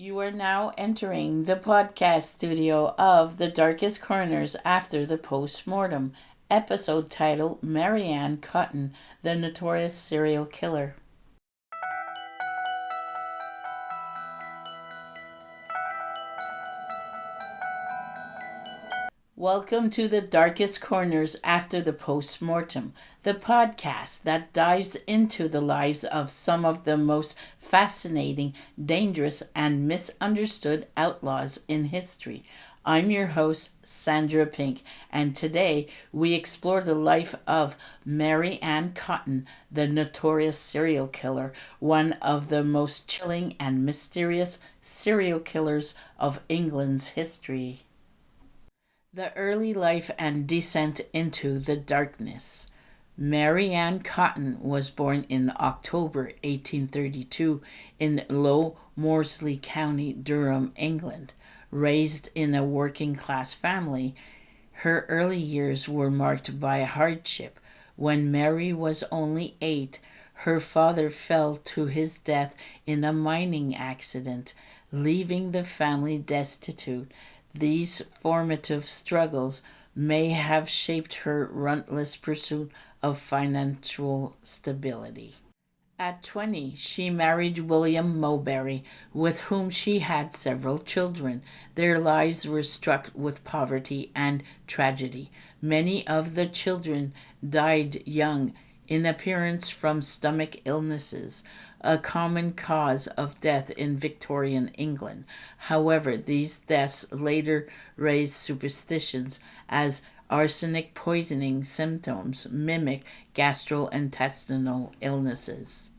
You are now entering the podcast studio of The Darkest Corners After the Postmortem, episode titled Maryann Cotton, the Notorious Serial Killer. Welcome to The Darkest Corners After the Postmortem, the podcast that dives into the lives of some of the most fascinating, dangerous, and misunderstood outlaws in history. I'm your host, Sandra Pink, and today we explore the life of Maryann Cotton, the notorious serial killer, one of the most chilling and mysterious serial killers of England's history. The early life and descent into the darkness. Maryann Cotton was born in October 1832 in Low Moorsley County, Durham, England. Raised in a working class family, her early years were marked by hardship. When Mary was only 8, her father fell to his death in a mining accident, leaving the family destitute. These formative struggles may have shaped her relentless pursuit of financial stability. At 20, she married William Mowbray, with whom she had several children. Their lives were struck with poverty and tragedy. Many of the children died young, in appearance from stomach illnesses, a common cause of death in Victorian England. However, these deaths later raised superstitions as arsenic poisoning symptoms mimic gastrointestinal illnesses.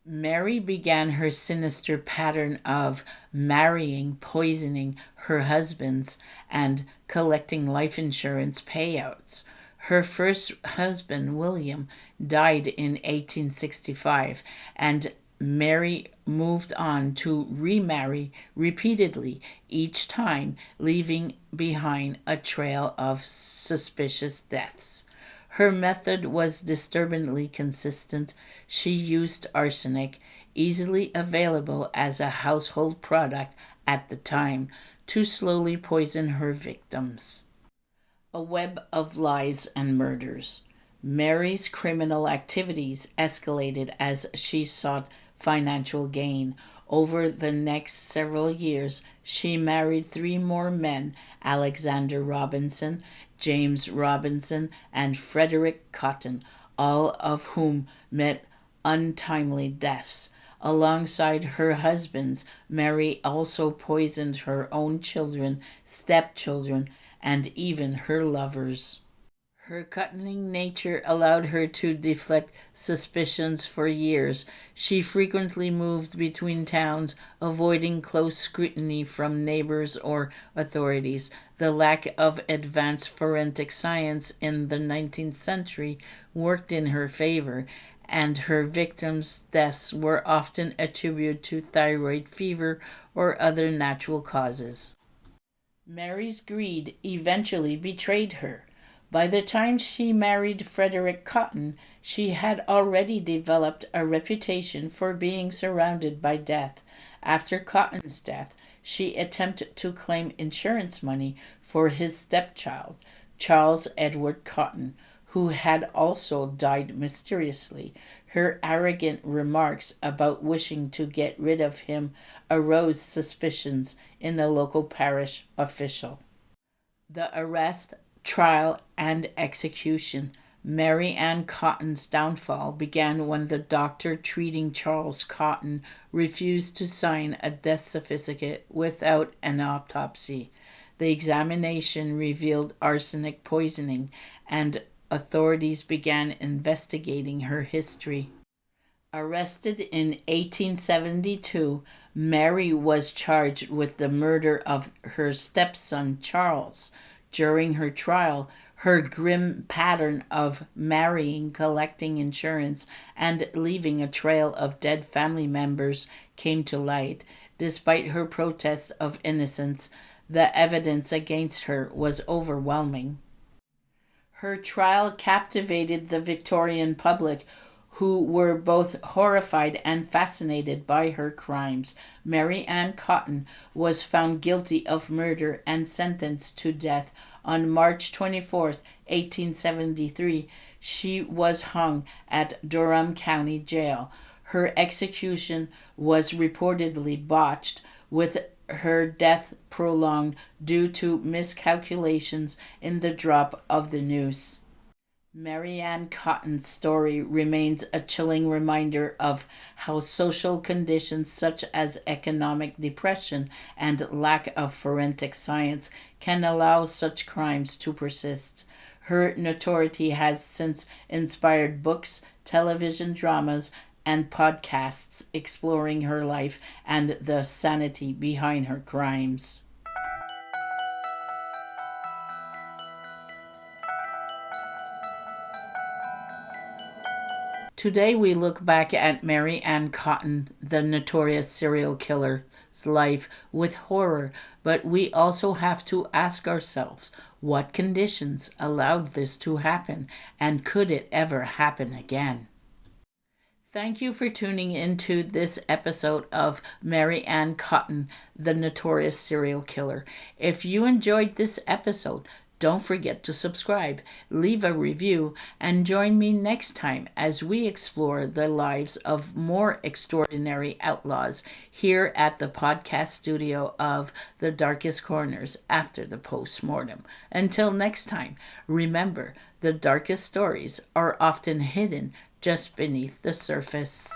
Mary began her sinister pattern of marrying, poisoning her husbands, and collecting life insurance payouts. Her first husband, William, died in 1865, and Mary moved on to remarry repeatedly, each time leaving behind a trail of suspicious deaths. Her method was disturbingly consistent. She used arsenic, easily available as a household product at the time, to slowly poison her victims. A web of lies and murders. Mary's criminal activities escalated as she sought financial gain. Over the next several years, she married 3 more men: Alexander Robinson, James Robinson, and Frederick Cotton, all of whom met untimely deaths. Alongside her husbands, Mary also poisoned her own children, stepchildren, and even her lovers. Her cunning nature allowed her to deflect suspicions for years. She frequently moved between towns, avoiding close scrutiny from neighbors or authorities. The lack of advanced forensic science in the 19th century worked in her favor, and her victims' deaths were often attributed to thyroid fever or other natural causes. Mary's greed eventually betrayed her. By the time she married Frederick Cotton, she had already developed a reputation for being surrounded by death. After Cotton's death, she attempted to claim insurance money for his stepchild, Charles Edward Cotton, who had also died mysteriously. Her arrogant remarks about wishing to get rid of him aroused suspicions in a local parish official. The arrest, trial, and execution. Maryann Cotton's downfall began when the doctor treating Charles Cotton refused to sign a death certificate without an autopsy. The examination revealed arsenic poisoning, and authorities began investigating her history. Arrested in 1872, Mary was charged with the murder of her stepson Charles. During her trial, her grim pattern of marrying, collecting insurance, and leaving a trail of dead family members came to light. Despite her protest of innocence, the evidence against her was overwhelming. Her trial captivated the Victorian public, who were both horrified and fascinated by her crimes. Maryann Cotton was found guilty of murder and sentenced to death on March 24th, 1873. She was hung at Durham County Jail. Her execution was reportedly botched, with her death prolonged due to miscalculations in the drop of the noose. Maryann Cotton's story remains a chilling reminder of how social conditions such as economic depression and lack of forensic science can allow such crimes to persist. Her notoriety has since inspired books, television dramas, and podcasts exploring her life and the sanity behind her crimes. Today we look back at Maryann Cotton, the notorious serial killer's life, with horror, but we also have to ask ourselves what conditions allowed this to happen, and could it ever happen again? Thank you for tuning into this episode of Maryann Cotton, the notorious serial killer. If you enjoyed this episode, don't forget to subscribe, leave a review, and join me next time as we explore the lives of more extraordinary outlaws here at the podcast studio of The Darkest Corners after the postmortem. Until next time, remember, the darkest stories are often hidden just beneath the surface.